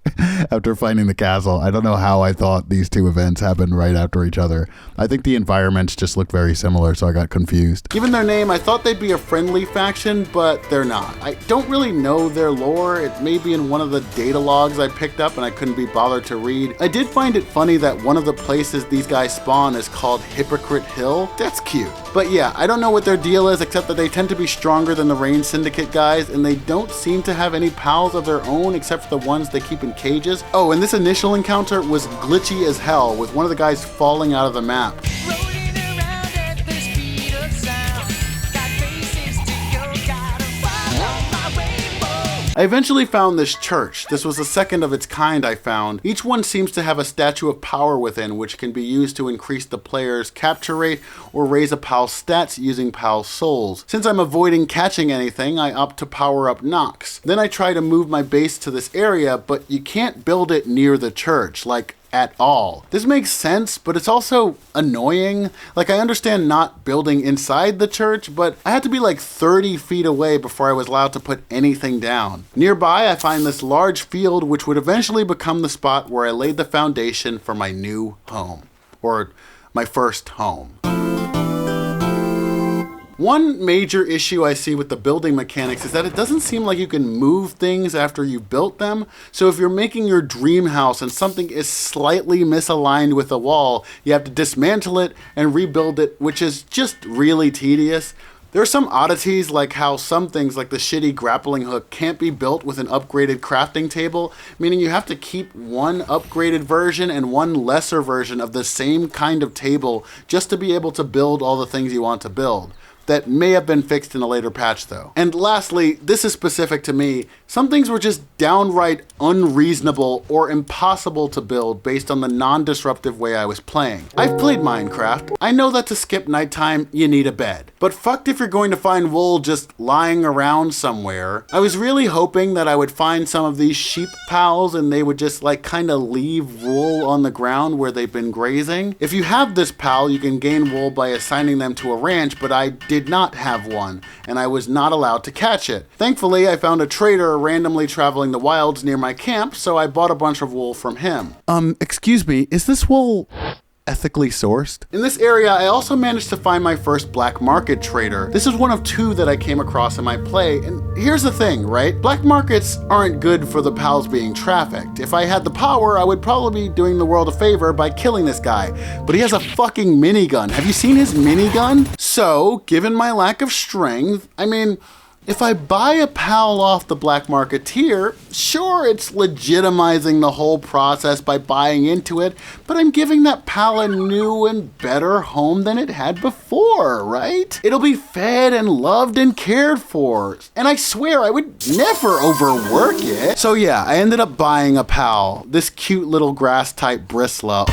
B: finding the castle. I don't know how I thought these two events happened right after each other. I think the environments just look very similar, so I got confused.
A: Given their name, I thought they'd be a friendly faction, but they're not. I don't really know their lore. It may be in one of the data logs I picked up and I couldn't be bothered to read. I did find it funny that one of the places these guys spawn is called Hypocrite Hill. That's cute. But yeah, I don't know what their deal is, except that they tend to be stronger than the Rain Syndicate guys, and they don't seem to have any pals of their own except for the ones they keep in cages. Oh, and this initial encounter was glitchy as hell, with one of the guys falling out of the map. I eventually found this church. This was the second of its kind I found. Each one seems to have a statue of power within, which can be used to increase the player's capture rate or raise a pal's stats using pal's souls. Since I'm avoiding catching anything, I opt to power up knocks. Then I try to move my base to this area, but you can't build it near the church, like at all. This makes sense, but it's also annoying. Like, I understand not building inside the church, but I had to be like 30 feet away before I was allowed to put anything down. Nearby, I find this large field which would eventually become the spot where I laid the foundation for my new home. Or my first home. One major issue I see with the building mechanics is that it doesn't seem like you can move things after you've built them. So if you're making your dream house and something is slightly misaligned with a wall, you have to dismantle it and rebuild it, which is just really tedious. There are some oddities, like how some things like the shitty grappling hook can't be built with an upgraded crafting table, meaning you have to keep one upgraded version and one lesser version of the same kind of table just to be able to build all the things you want to build. That may have been fixed in a later patch though. And lastly, this is specific to me, some things were just downright unreasonable or impossible to build based on the non-disruptive way I was playing. I've played Minecraft. I know that to skip nighttime, you need a bed. But fucked if you're going to find wool just lying around somewhere. I was really hoping that I would find some of these sheep pals and they would just like kind of leave wool on the ground where they've been grazing. If you have this pal, you can gain wool by assigning them to a ranch, but I did not have one, and I was not allowed to catch it. Thankfully, I found a trader randomly traveling the wilds near my camp, so I bought a bunch of wool from him.
B: Excuse me, is this wool ethically sourced?
A: In this area, I also managed to find my first black market trader. This is one of two that I came across in my play, and here's the thing, right? Black markets aren't good for the pals being trafficked. If I had the power, I would probably be doing the world a favor by killing this guy, but he has a fucking minigun. Have you seen his minigun? So, given my lack of strength, if I buy a pal off the black marketeer, sure, it's legitimizing the whole process by buying into it, but I'm giving that pal a new and better home than it had before, right? It'll be fed and loved and cared for, and I swear I would never overwork it. So yeah, I ended up buying a pal, this cute little grass-type bristler,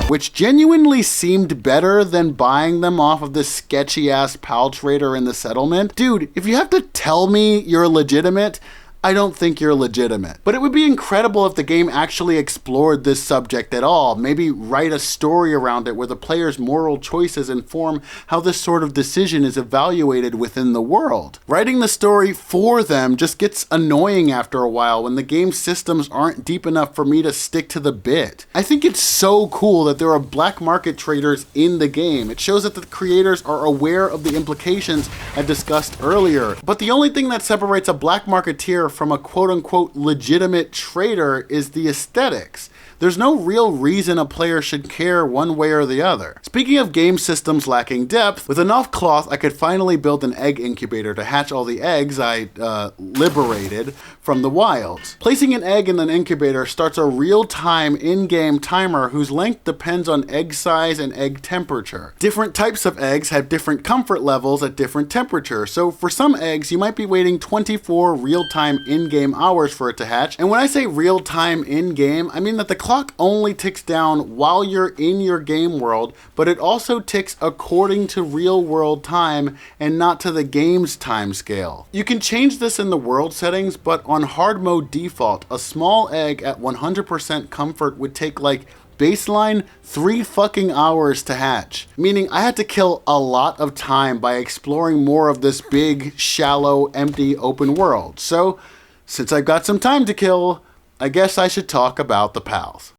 A: which genuinely seemed better than buying them off of this sketchy-ass pal trader in the settlement. Dude, if you have to tell me you're legitimate, I don't think you're legitimate. But it would be incredible if the game actually explored this subject at all. Maybe write a story around it where the player's moral choices inform how this sort of decision is evaluated within the world. Writing the story for them just gets annoying after a while when the game's systems aren't deep enough for me to stick to the bit. I think it's so cool that there are black market traders in the game. It shows that the creators are aware of the implications I discussed earlier. But the only thing that separates a black marketeer from a quote-unquote legitimate trader is the aesthetics. There's no real reason a player should care one way or the other. Speaking of game systems lacking depth, with enough cloth I could finally build an egg incubator to hatch all the eggs I liberated from the wilds. Placing an egg in an incubator starts a real-time in-game timer whose length depends on egg size and egg temperature. Different types of eggs have different comfort levels at different temperatures, so for some eggs you might be waiting 24 real-time in-game hours for it to hatch, and when I say real-time in-game, I mean that the clock only ticks down while you're in your game world, but it also ticks according to real world time and not to the game's time scale. You can change this in the world settings, but on hard mode default, a small egg at 100% comfort would take like baseline 3 fucking hours to hatch, meaning I had to kill a lot of time by exploring more of this big, shallow, empty open world. So, since I've got some time to kill, I guess I should talk about the pals.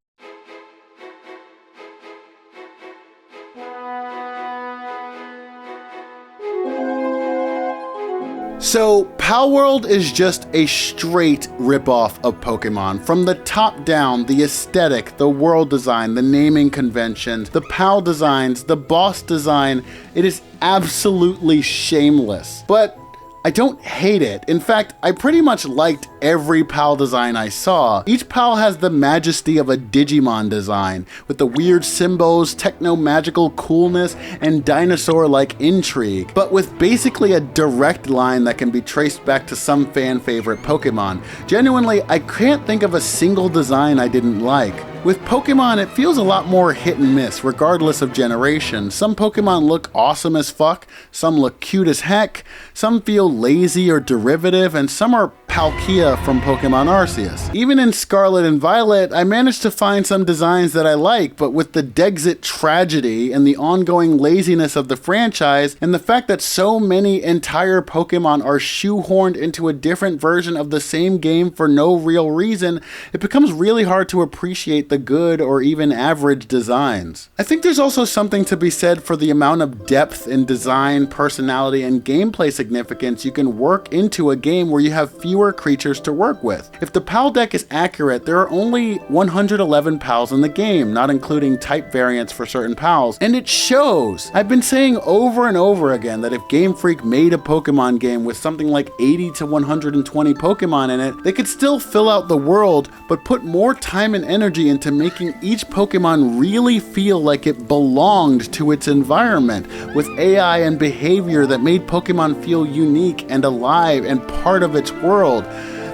A: So, Palworld is just a straight ripoff of Pokemon. From the top down, the aesthetic, the world design, the naming conventions, the PAL designs, the boss design, it is absolutely shameless. But I don't hate it. In fact, I pretty much liked every PAL design I saw. Each PAL has the majesty of a Digimon design, with the weird symbols, techno-magical coolness, and dinosaur-like intrigue, but with basically a direct line that can be traced back to some fan-favorite Pokemon. Genuinely, I can't think of a single design I didn't like. With Pokemon, it feels a lot more hit and miss, regardless of generation. Some Pokemon look awesome as fuck, some look cute as heck, some feel lazy or derivative, and some are Palkia from Pokemon Arceus. Even in Scarlet and Violet, I managed to find some designs that I like, but with the Dexit tragedy and the ongoing laziness of the franchise, and the fact that so many entire Pokemon are shoehorned into a different version of the same game for no real reason, it becomes really hard to appreciate the good or even average designs. I think there's also something to be said for the amount of depth in design, personality, and gameplay significance you can work into a game where you have fewer creatures to work with. If the PAL deck is accurate, there are only 111 PALs in the game, not including type variants for certain PALs, and it shows! I've been saying over and over again that if Game Freak made a Pokemon game with something like 80 to 120 Pokemon in it, they could still fill out the world, but put more time and energy into making each Pokemon really feel like it belonged to its environment, with AI and behavior that made Pokemon feel unique and alive and part of its world.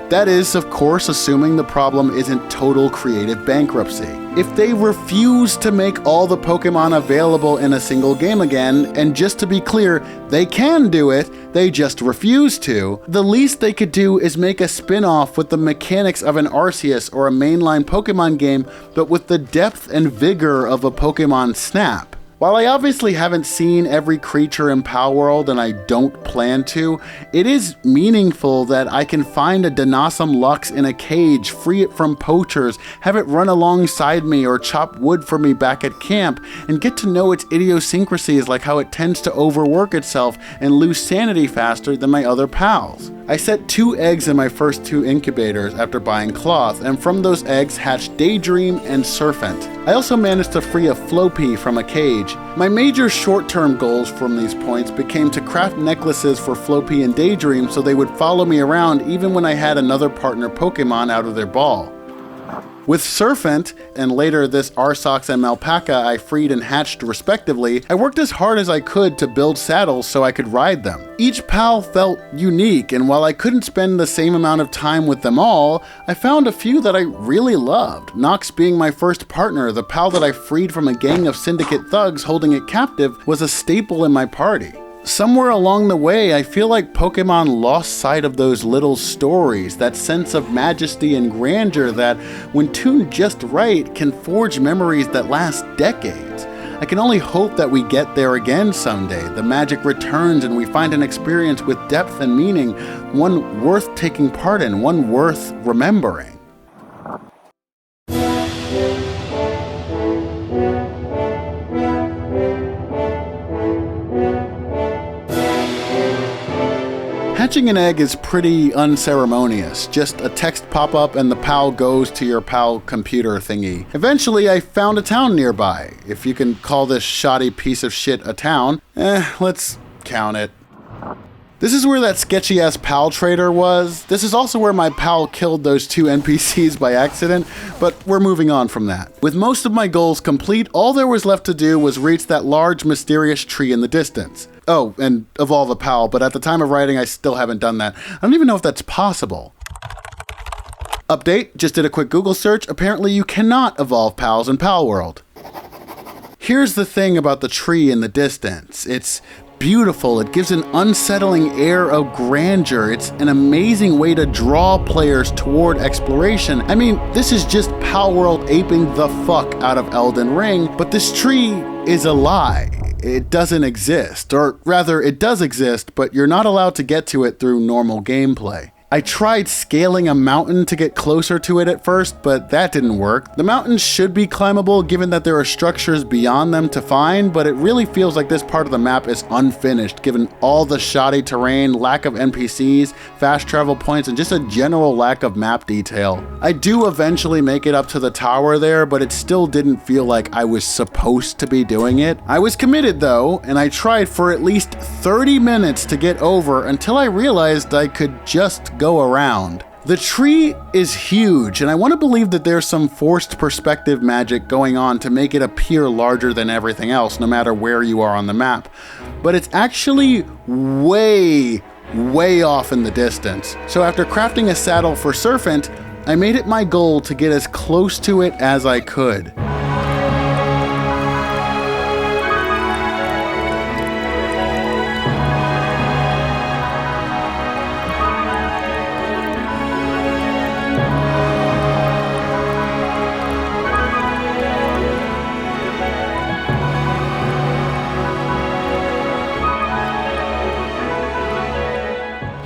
A: That is, of course, assuming the problem isn't total creative bankruptcy. If they refuse to make all the Pokemon available in a single game again, and just to be clear, they can do it, they just refuse to, the least they could do is make a spin-off with the mechanics of an Arceus or a mainline Pokemon game, but with the depth and vigor of a Pokemon Snap. While I obviously haven't seen every creature in Palworld, and I don't plan to, it is meaningful that I can find a Denosum Lux in a cage, free it from poachers, have it run alongside me or chop wood for me back at camp, and get to know its idiosyncrasies, like how it tends to overwork itself and lose sanity faster than my other pals. I set 2 eggs in my first 2 incubators after buying cloth, and from those eggs hatched Daydream and Serpent. I also managed to free a Floppy from a cage. My major short-term goals from these points became to craft necklaces for Floppy and Daydream so they would follow me around even when I had another partner Pokemon out of their ball. With Serpent, and later this Arsox and Malpaca I freed and hatched respectively, I worked as hard as I could to build saddles so I could ride them. Each PAL felt unique, and while I couldn't spend the same amount of time with them all, I found a few that I really loved. Nox being my first partner, the PAL that I freed from a gang of syndicate thugs holding it captive, was a staple in my party. Somewhere along the way, I feel like Pokemon lost sight of those little stories, that sense of majesty and grandeur that, when tuned just right, can forge memories that last decades. I can only hope that we get there again someday. The magic returns and we find an experience with depth and meaning, one worth taking part in, one worth remembering. Hatching an egg is pretty unceremonious. Just a text pop-up and the PAL goes to your PAL computer thingy. Eventually, I found a town nearby. If you can call this shoddy piece of shit a town, let's count it. This is where that sketchy-ass PAL trader was. This is also where my PAL killed those 2 NPCs by accident, but we're moving on from that. With most of my goals complete, all there was left to do was reach that large, mysterious tree in the distance. Oh, and evolve a PAL, but at the time of writing, I still haven't done that. I don't even know if that's possible. Update, just did a quick Google search. Apparently you cannot evolve PALs in Palworld. Here's the thing about the tree in the distance. It's beautiful. It gives an unsettling air of grandeur. It's an amazing way to draw players toward exploration. I mean, this is just Palworld aping the fuck out of Elden Ring, but this tree is a lie. It doesn't exist, or rather, it does exist, but you're not allowed to get to it through normal gameplay. I tried scaling a mountain to get closer to it at first, but that didn't work. The mountains should be climbable given that there are structures beyond them to find, but it really feels like this part of the map is unfinished given all the shoddy terrain, lack of NPCs, fast travel points, and just a general lack of map detail. I do eventually make it up to the tower there, but it still didn't feel like I was supposed to be doing it. I was committed though, and I tried for at least 30 minutes to get over until I realized I could just go around. The tree is huge, and I want to believe that there's some forced perspective magic going on to make it appear larger than everything else, no matter where you are on the map. But it's actually way off in the distance. So after crafting a saddle for Serpent, I made it my goal to get as close to it as I could.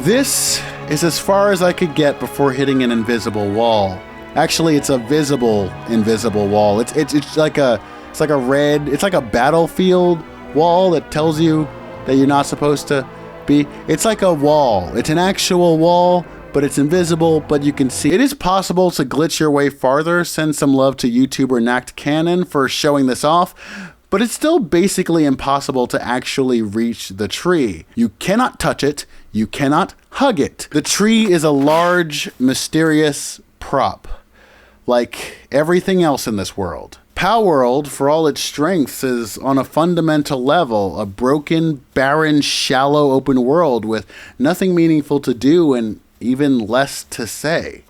A: This is as far as I could get before hitting an invisible wall. Actually, it's a visible invisible wall. It's like a battlefield wall that tells you that you're not supposed to be. It's like a wall. It's an actual wall, but it's invisible, but you can see. It is possible to glitch your way farther. Send some love to YouTuber Nact Cannon for showing this off. But it's still basically impossible to actually reach the tree. You cannot touch it. You cannot hug it. The tree is a large, mysterious prop, like everything else in this world. Palworld, for all its strengths, is on a fundamental level a broken, barren, shallow open world with nothing meaningful to do and even less to say.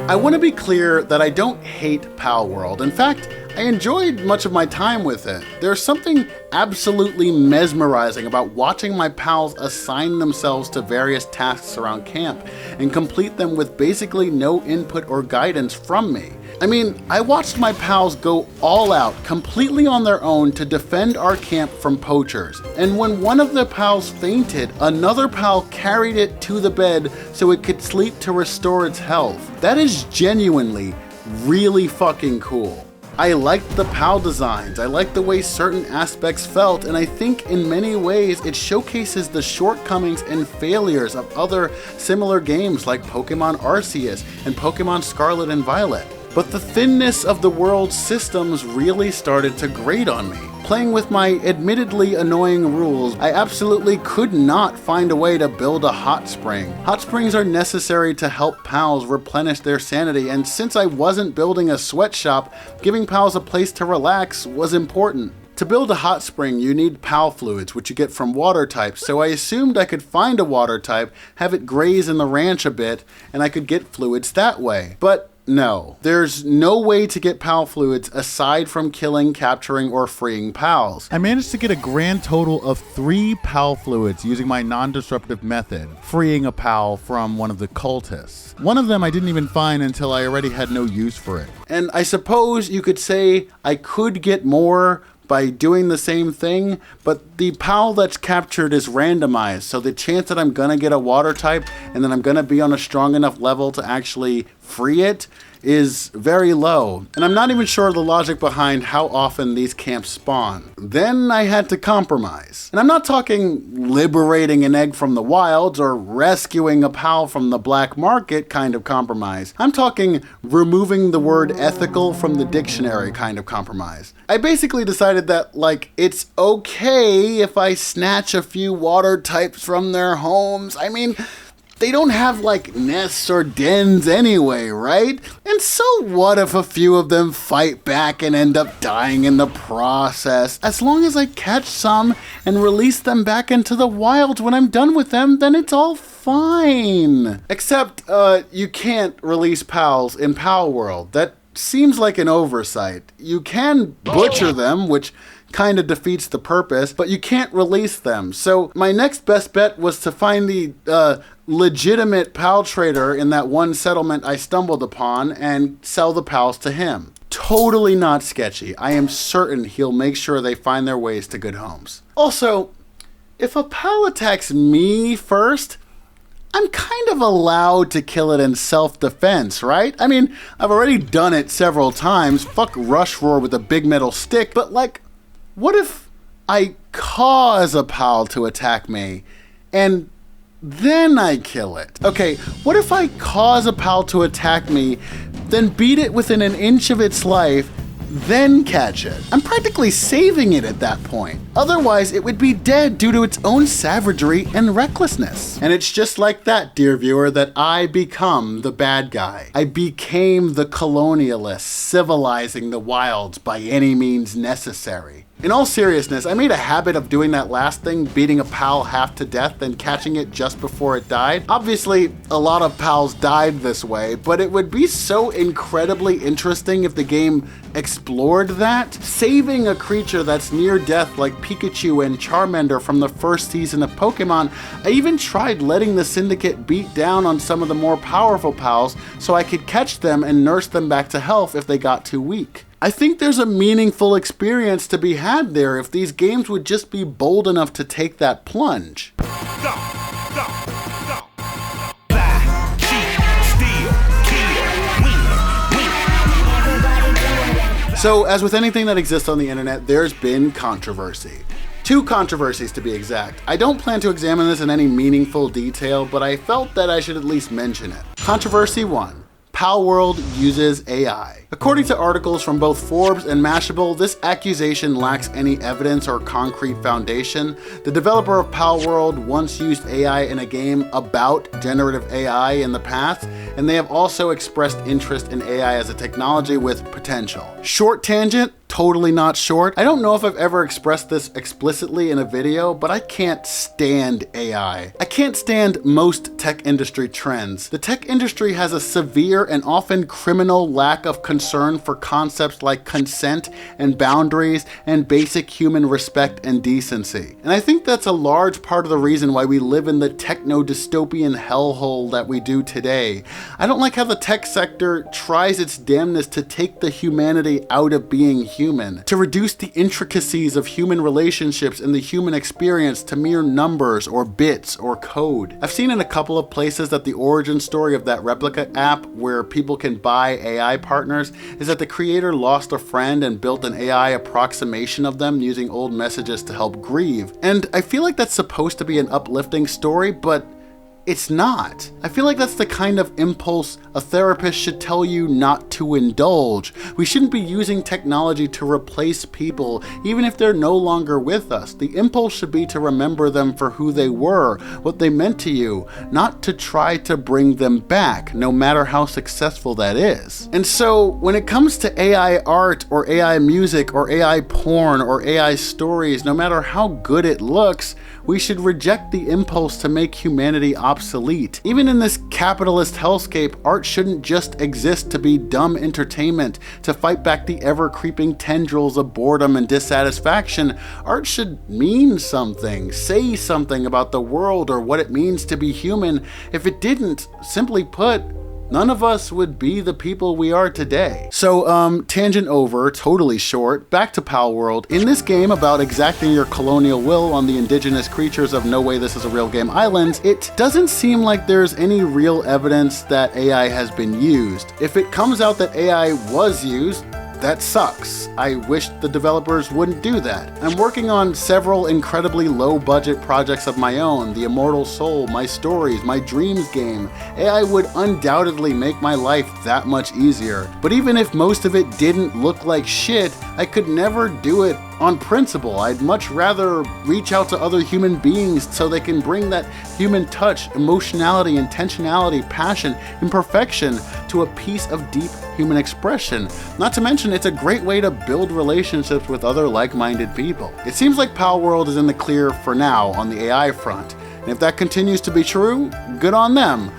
A: I want to be clear that I don't hate Palworld. In fact, I enjoyed much of my time with it. There's something absolutely mesmerizing about watching my pals assign themselves to various tasks around camp and complete them with basically no input or guidance from me. I mean, I watched my pals go all out, completely on their own, to defend our camp from poachers. And when one of the pals fainted, another pal carried it to the bed so it could sleep to restore its health. That is genuinely really fucking cool. I liked the PAL designs, I liked the way certain aspects felt, and I think in many ways it showcases the shortcomings and failures of other similar games like Pokemon Arceus and Pokemon Scarlet and Violet. But the thinness of the world's systems really started to grate on me. Playing with my admittedly annoying rules, I absolutely could not find a way to build a hot spring. Hot springs are necessary to help pals replenish their sanity, and since I wasn't building a sweatshop, giving pals a place to relax was important. To build a hot spring, you need pal fluids, which you get from water types, so I assumed I could find a water type, have it graze in the ranch a bit, and I could get fluids that way. But no, there's no way to get pal fluids aside from killing, capturing, or freeing pals. I managed to get a grand total of 3 pal fluids using my non-disruptive method, freeing a pal from one of the cultists. One of them I didn't even find until I already had no use for it. And I suppose you could say I could get more by doing the same thing, but the pal that's captured is randomized, so the chance that I'm gonna get a water type and then I'm gonna be on a strong enough level to actually free it is very low. And I'm not even sure the logic behind how often these camps spawn. Then I had to compromise. And I'm not talking liberating an egg from the wilds or rescuing a pal from the black market kind of compromise. I'm talking removing the word ethical from the dictionary kind of compromise. I basically decided that, like, it's okay if I snatch a few water types from their homes. I mean, they don't have, like, nests or dens anyway, right? And so what if a few of them fight back and end up dying in the process? As long as I catch some and release them back into the wild when I'm done with them, then it's all fine. Except, you can't release pals in Palworld. That seems like an oversight. You can butcher them, which kind of defeats the purpose, but you can't release them. So my next best bet was to find the legitimate pal trader in that one settlement I stumbled upon and sell the pals to him. Totally not sketchy. I am certain he'll make sure they find their ways to good homes. Also, if a pal attacks me first, I'm kind of allowed to kill it in self-defense, right? I mean, I've already done it several times. Fuck Rush Roar with a big metal stick, but like, what if I cause a pal to attack me and then I kill it? Okay, what if I cause a pal to attack me then beat it within an inch of its life, then catch it. I'm practically saving it at that point. Otherwise, it would be dead due to its own savagery and recklessness. And it's just like that, dear viewer, that I become the bad guy. I became the colonialist, civilizing the wilds by any means necessary. In all seriousness, I made a habit of doing that last thing, beating a pal half to death, then catching it just before it died. Obviously, a lot of pals died this way, but it would be so incredibly interesting if the game explored that. Saving a creature that's near death like Pikachu and Charmander from the first season of Pokemon, I even tried letting the Syndicate beat down on some of the more powerful pals so I could catch them and nurse them back to health if they got too weak. I think there's a meaningful experience to be had there if these games would just be bold enough to take that plunge. So, as with anything that exists on the internet, there's been controversy. 2 controversies to be exact. I don't plan to examine this in any meaningful detail, but I felt that I should at least mention it. Controversy 1. Palworld uses AI. According to articles from both Forbes and Mashable, this accusation lacks any evidence or concrete foundation. The developer of Palworld once used AI in a game about generative AI in the past, and they have also expressed interest in AI as a technology with potential. Short tangent, totally not short. I don't know if I've ever expressed this explicitly in a video, but I can't stand AI. I can't stand most tech industry trends. The tech industry has a severe and often criminal lack of concern for concepts like consent and boundaries and basic human respect and decency. And I think that's a large part of the reason why we live in the techno-dystopian hellhole that we do today. I don't like how the tech sector tries its damnness to take the humanity out of being human, to reduce the intricacies of human relationships and the human experience to mere numbers or bits or code. I've seen in a couple of places that the origin story of that replica app where people can buy AI partners is that the creator lost a friend and built an AI approximation of them using old messages to help grieve. And I feel like that's supposed to be an uplifting story, but it's not. I feel like that's the kind of impulse a therapist should tell you not to indulge. We shouldn't be using technology to replace people, even if they're no longer with us. The impulse should be to remember them for who they were, what they meant to you, not to try to bring them back, no matter how successful that is. And so, when it comes to AI art, or AI music, or AI porn, or AI stories, no matter how good it looks, we should reject the impulse to make humanity obsolete. Even in this capitalist hellscape, art shouldn't just exist to be dumb entertainment, to fight back the ever-creeping tendrils of boredom and dissatisfaction. Art should mean something, say something about the world or what it means to be human. If it didn't, simply put, none of us would be the people we are today. So, tangent over, totally short, back to Palworld. In this game about exacting your colonial will on the indigenous creatures of No Way This Is a Real Game Islands, it doesn't seem like there's any real evidence that AI has been used. If it comes out that AI was used, that sucks. I wish the developers wouldn't do that. I'm working on several incredibly low-budget projects of my own, The Immortal Soul, My Stories, My Dreams game. AI would undoubtedly make my life that much easier. But even if most of it didn't look like shit, I could never do it on principle. I'd much rather reach out to other human beings so they can bring that human touch, emotionality, intentionality, passion, imperfection to a piece of deep human expression. Not to mention, it's a great way to build relationships with other like-minded people. It seems like Palworld is in the clear for now on the AI front, and if that continues to be true, good on them.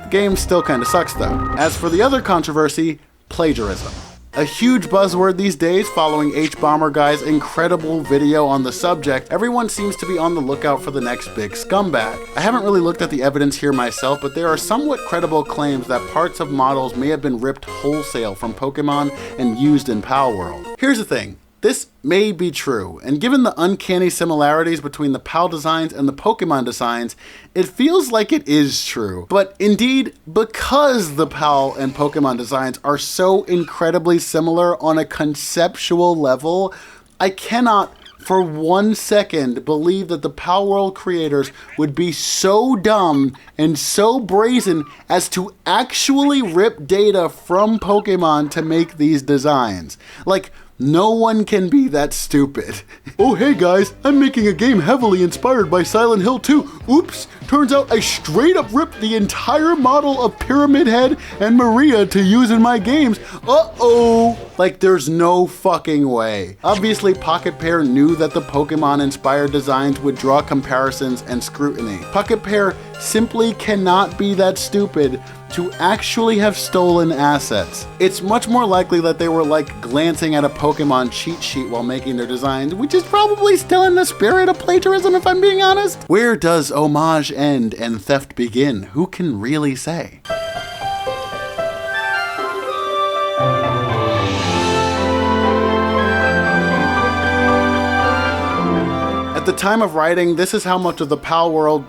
A: The game still kinda sucks though. As for the other controversy, plagiarism. A huge buzzword these days following H-Bomber Guy's incredible video on the subject. Everyone seems to be on the lookout for the next big scumbag. I haven't really looked at the evidence here myself, but there are somewhat credible claims that parts of models may have been ripped wholesale from Pokemon and used in Palworld. Here's the thing. This may be true, and given the uncanny similarities between the PAL designs and the Pokemon designs, it feels like it is true. But indeed, because the PAL and Pokemon designs are so incredibly similar on a conceptual level, I cannot for 1 second believe that the Palworld creators would be so dumb and so brazen as to actually rip data from Pokemon to make these designs. Like, no one can be that stupid. Oh, hey guys, I'm making a game heavily inspired by Silent Hill 2. Oops, turns out I straight up ripped the entire model of Pyramid Head and Maria to use in my games. Uh-oh. Like, there's no fucking way. Obviously, Pocket Pair knew that the Pokemon-inspired designs would draw comparisons and scrutiny. Pocket Pair simply cannot be that stupid to actually have stolen assets. It's much more likely that they were like glancing at a Pokemon cheat sheet while making their designs, which is probably still in the spirit of plagiarism if I'm being honest. Where does homage end and theft begin? Who can really say? At the time of writing, this is how much of the Palworld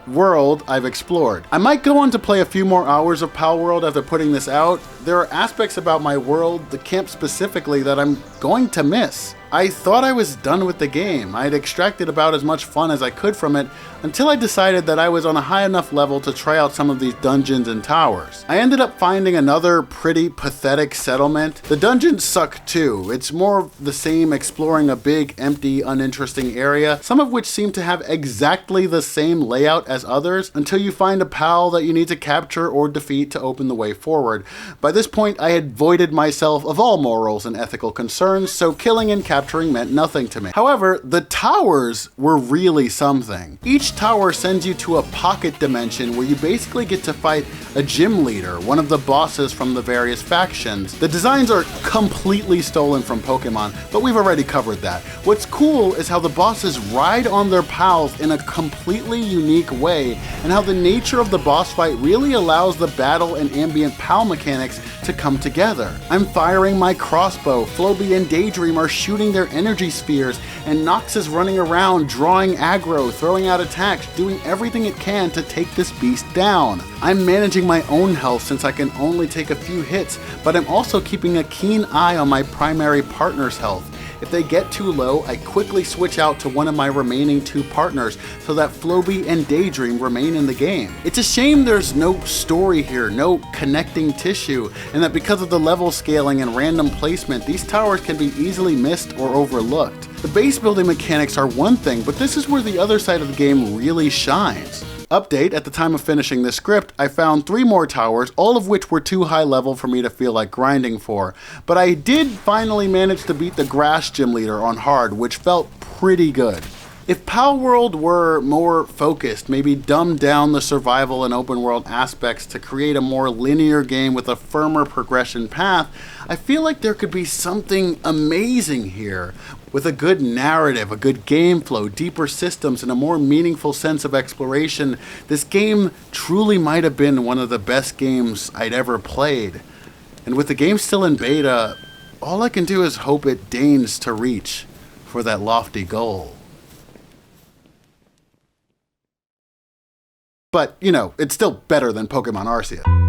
A: world I've explored. I might go on to play a few more hours of Palworld after putting this out. There are aspects about my world, the camp specifically, that I'm going to miss. I thought I was done with the game. I'd extracted about as much fun as I could from it until I decided that I was on a high enough level to try out some of these dungeons and towers. I ended up finding another pretty pathetic settlement. The dungeons suck too. It's more of the same, exploring a big, empty, uninteresting area, some of which seem to have exactly the same layout as others until you find a pal that you need to capture or defeat to open the way forward. By this point, I had voided myself of all morals and ethical concerns, so killing and capturing meant nothing to me. However, the towers were really something. Each tower sends you to a pocket dimension where you basically get to fight a gym leader, one of the bosses from the various factions. The designs are completely stolen from Pokemon, but we've already covered that. What's cool is how the bosses ride on their pals in a completely unique way, and how the nature of the boss fight really allows the battle and ambient pal mechanics to come together. I'm firing my crossbow, Floby and Daydream are shooting their energy spheres, and Nox is running around drawing aggro, throwing out attacks, doing everything it can to take this beast down. I'm managing my own health since I can only take a few hits, but I'm also keeping a keen eye on my primary partner's health. If they get too low, I quickly switch out to one of my remaining two partners so that Floby and Daydream remain in the game. It's a shame there's no story here, no connecting tissue, and that because of the level scaling and random placement, these towers can be easily missed or overlooked. The base building mechanics are one thing, but this is where the other side of the game really shines. Update, at the time of finishing this script, I found 3 more towers, all of which were too high level for me to feel like grinding for. But I did finally manage to beat the grass gym leader on hard, which felt pretty good. If Palworld were more focused, maybe dumbed down the survival and open world aspects to create a more linear game with a firmer progression path, I feel like there could be something amazing here. With a good narrative, a good game flow, deeper systems, and a more meaningful sense of exploration, this game truly might have been one of the best games I'd ever played. And with the game still in beta, all I can do is hope it deigns to reach for that lofty goal. But, you know, it's still better than Pokemon Arceus.